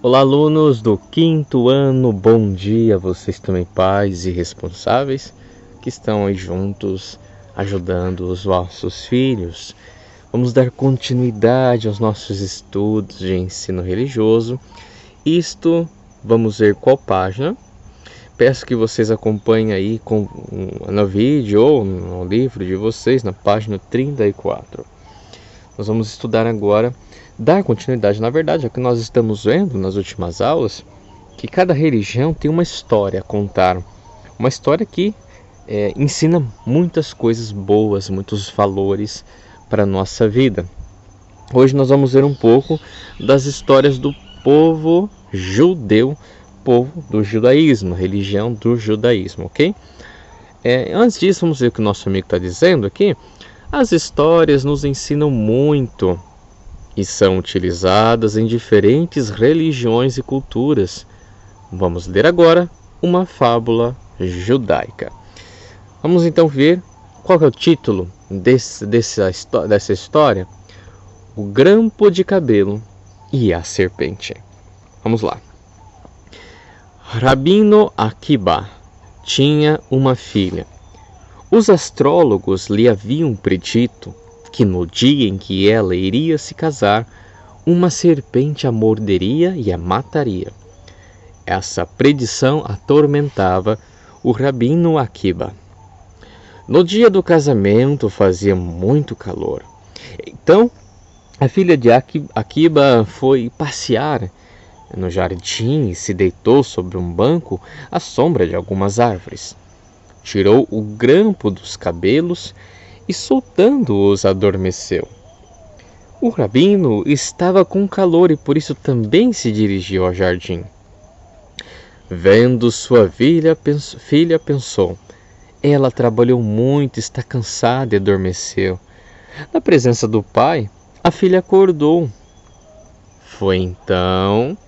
Olá, alunos do quinto ano, bom dia, vocês também pais e responsáveis que estão aí juntos ajudando os vossos filhos. Vamos dar continuidade aos nossos estudos de ensino religioso. Vamos ver qual página. Peço que vocês acompanhem aí no vídeo ou no livro de vocês, na página 34. Nós vamos estudar agora, dar continuidade, na verdade, é que nós estamos vendo nas últimas aulas, que cada religião tem uma história a contar. Uma história que ensina muitas coisas boas, muitos valores para a nossa vida. Hoje nós vamos ver um pouco das histórias do povo judeu, povo do judaísmo, religião do judaísmo, ok? Antes disso, vamos ver o que o nosso amigo está dizendo aqui. As histórias nos ensinam muito e são utilizadas em diferentes religiões e culturas. Vamos ler agora uma fábula judaica. Vamos então ver qual é o título dessa história. O grampo de cabelo e a serpente. Vamos lá. Rabino Akiba tinha uma filha. Os astrólogos lhe haviam predito que no dia em que ela iria se casar, uma serpente a morderia e a mataria. Essa predição atormentava o Rabino Akiba. No dia do casamento fazia muito calor. Então, a filha de Akiba foi passear no jardim e se deitou sobre um banco à sombra de algumas árvores. Tirou o grampo dos cabelos e, soltando-os, adormeceu. O rabino estava com calor e por isso também se dirigiu ao jardim. Vendo sua filha, pensou: ela trabalhou muito, está cansada e adormeceu. Na presença do pai, a filha acordou. Foi então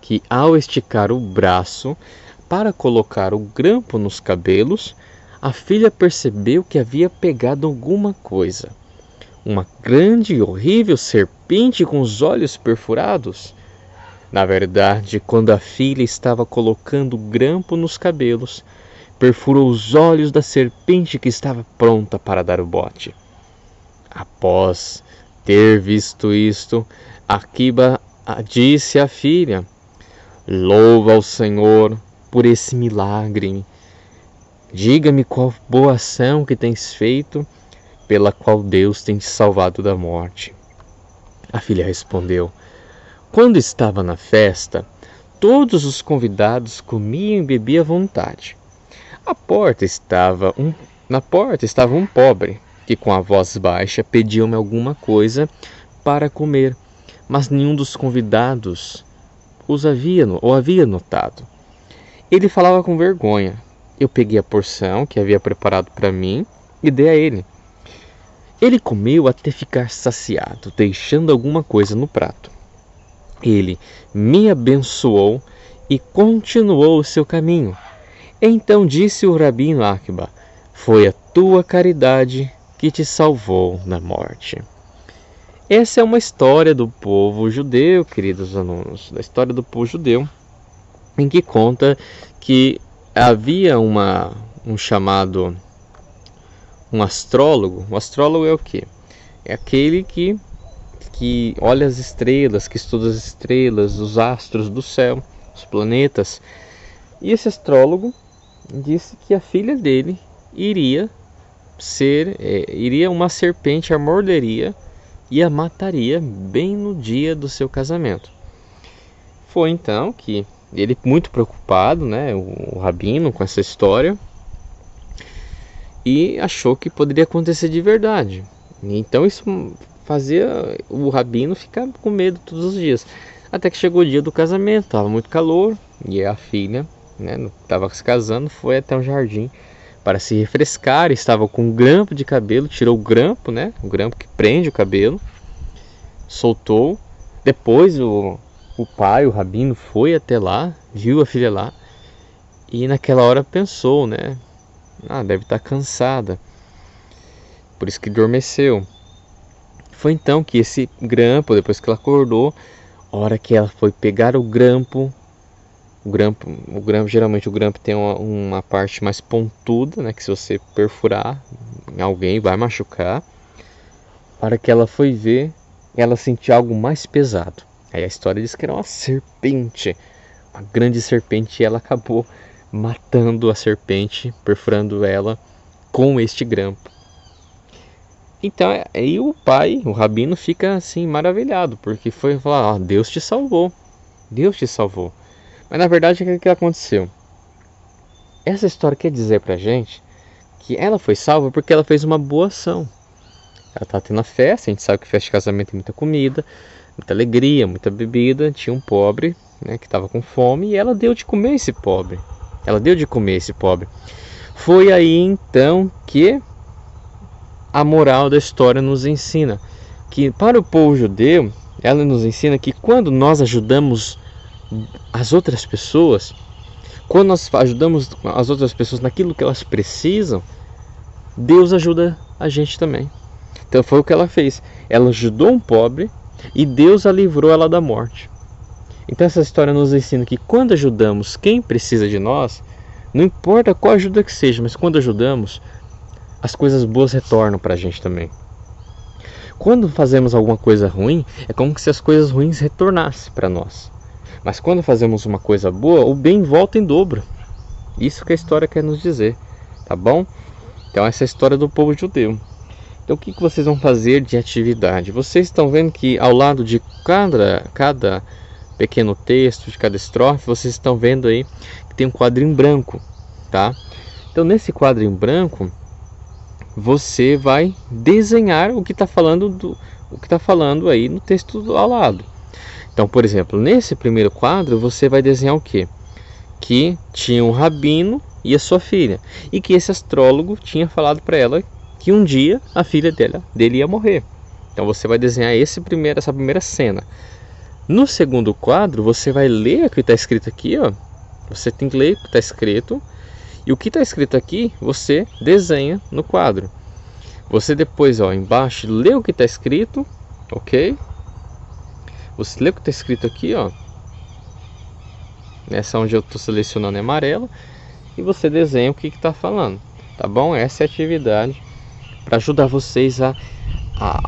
que, ao esticar o braço para colocar o grampo nos cabelos, a filha percebeu que havia pegado alguma coisa. Uma grande e horrível serpente com os olhos perfurados. Na verdade, quando a filha estava colocando o grampo nos cabelos, perfurou os olhos da serpente que estava pronta para dar o bote. Após ter visto isto, Akiba disse à filha: louva ao Senhor por esse milagre. Diga-me qual boa ação que tens feito, pela qual Deus tem te salvado da morte. A filha respondeu: quando estava na festa, todos os convidados comiam e bebiam à vontade. Na porta estava um pobre, que com a voz baixa pediu-me alguma coisa para comer, mas nenhum dos convidados havia notado. Ele falava com vergonha. Eu peguei a porção que havia preparado para mim e dei a ele. Ele comeu até ficar saciado, deixando alguma coisa no prato. Ele me abençoou e continuou o seu caminho. Então disse o Rabino Akiba: foi a tua caridade que te salvou da morte. Essa é uma história do povo judeu, queridos alunos, da história do povo judeu, em que conta que havia um astrólogo. O astrólogo é o quê? É aquele que olha as estrelas, que estuda as estrelas, os astros do céu, os planetas. E esse astrólogo disse que a filha dele iria uma serpente a morderia e a mataria bem no dia do seu casamento. Foi então que ele, muito preocupado, o rabino, com essa história, e achou que poderia acontecer de verdade. Então isso fazia o rabino ficar com medo todos os dias. Até que chegou o dia do casamento, estava muito calor, e a filha, estava se casando, foi até um jardim para se refrescar. Estava com um grampo de cabelo, tirou o grampo, o grampo que prende o cabelo, soltou. Depois o pai, o rabino, foi até lá, viu a filha lá, e naquela hora pensou, deve estar cansada, por isso que adormeceu. Foi então que esse grampo, depois que ela acordou, A hora que ela foi pegar o grampo, geralmente o grampo tem uma parte mais pontuda, né? Que se você perfurar em alguém vai machucar. A hora que ela foi ver, ela sentiu algo mais pesado. Aí a história diz que era uma serpente, uma grande serpente, e ela acabou matando a serpente, perfurando ela com este grampo. Então aí o pai, o rabino, fica assim maravilhado, porque foi falar: Deus te salvou, Deus te salvou. Mas na verdade o que aconteceu? Essa história quer dizer pra gente que ela foi salva porque ela fez uma boa ação. Ela tá tendo a festa, a gente sabe que festa de casamento tem muita comida, muita alegria, muita bebida. Tinha um pobre, né, que estava com fome, e ela deu de comer esse pobre. Foi aí então que a moral da história nos ensina que para o povo judeu, ela nos ensina que quando nós ajudamos as outras pessoas, quando nós ajudamos as outras pessoas naquilo que elas precisam, Deus ajuda a gente também. Então foi o que ela fez. Ela ajudou um pobre e Deus a livrou ela da morte. Então essa história nos ensina que quando ajudamos quem precisa de nós, não importa qual ajuda que seja, mas quando ajudamos, as coisas boas retornam para a gente também. Quando fazemos alguma coisa ruim, é como se as coisas ruins retornassem para nós. Mas quando fazemos uma coisa boa, o bem volta em dobro. Isso que a história quer nos dizer, tá bom? Então essa é a história do povo judeu. Então o que vocês vão fazer de atividade? Vocês estão vendo que ao lado de cada pequeno texto, de cada estrofe, vocês estão vendo aí que tem um quadro em branco, tá? Então nesse quadro em branco, você vai desenhar o que está falando aí no texto ao lado. Então, por exemplo, nesse primeiro quadro você vai desenhar o quê? Que tinha um rabino e a sua filha, e que esse astrólogo tinha falado para ela que um dia a filha dele ia morrer. Então você vai desenhar essa primeira cena. No segundo quadro você vai ler o que está escrito aqui, ó. Você tem que ler o que está escrito, e o que está escrito aqui você desenha no quadro. Você depois, ó, embaixo, lê o que está escrito, ok? Você lê o que está escrito aqui, ó. Nessa onde eu estou selecionando é amarelo, e você desenha o que está falando, tá bom? Essa é a atividade para ajudar vocês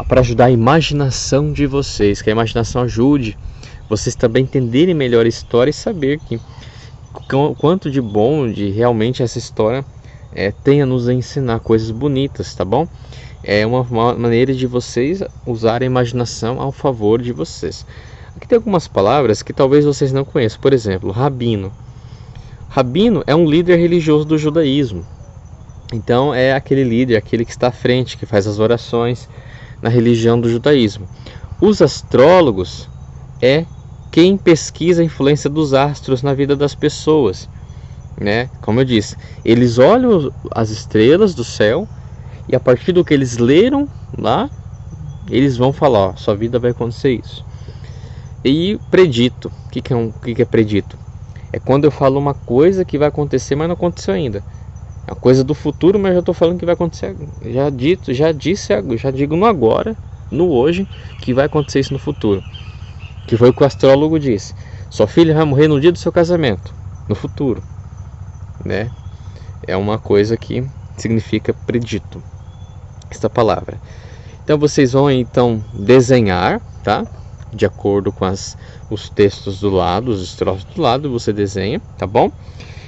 para ajudar a imaginação de vocês, que a imaginação ajude vocês também entenderem melhor a história e saber que quanto de bom de realmente essa história tem a nos ensinar coisas bonitas, tá bom? É uma maneira de vocês usarem a imaginação ao favor de vocês. Aqui tem algumas palavras que talvez vocês não conheçam. Por exemplo, rabino. Rabino é um líder religioso do judaísmo. Então é aquele líder, aquele que está à frente, que faz as orações na religião do judaísmo. Os astrólogos é quem pesquisa a influência dos astros na vida das pessoas, né? Como eu disse, eles olham as estrelas do céu e a partir do que eles leram lá, eles vão falar: ó, sua vida vai acontecer isso. E predito, o que é predito? É quando eu falo uma coisa que vai acontecer, mas não aconteceu ainda. É uma coisa do futuro, mas já estou falando que vai acontecer. Já digo no agora, no hoje, que vai acontecer isso no futuro. Que foi o que o astrólogo disse: sua filha vai morrer no dia do seu casamento, no futuro, né? É uma coisa que significa predito, esta palavra. Então vocês vão então desenhar, tá? De acordo com os textos do lado, os estrofes do lado, você desenha, tá bom?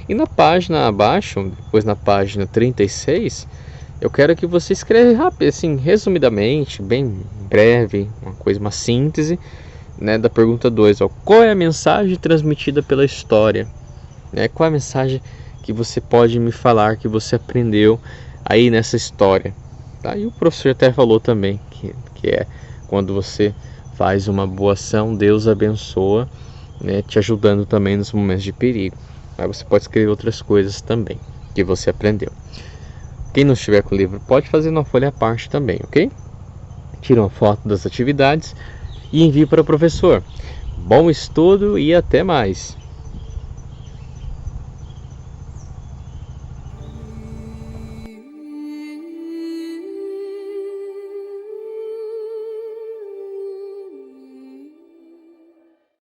E na página abaixo, depois na página 36, eu quero que você escreva rápido, assim, resumidamente, bem breve, uma síntese, né, da pergunta 2, ó, qual é a mensagem transmitida pela história? Né, qual é a mensagem que você pode me falar que você aprendeu aí nessa história? Tá? E o professor até falou também que é quando você faz uma boa ação, Deus abençoa, né, te ajudando também nos momentos de perigo. Aí você pode escrever outras coisas também que você aprendeu. Quem não estiver com o livro pode fazer uma folha à parte também, ok? Tira uma foto das atividades e envie para o professor. Bom estudo e até mais!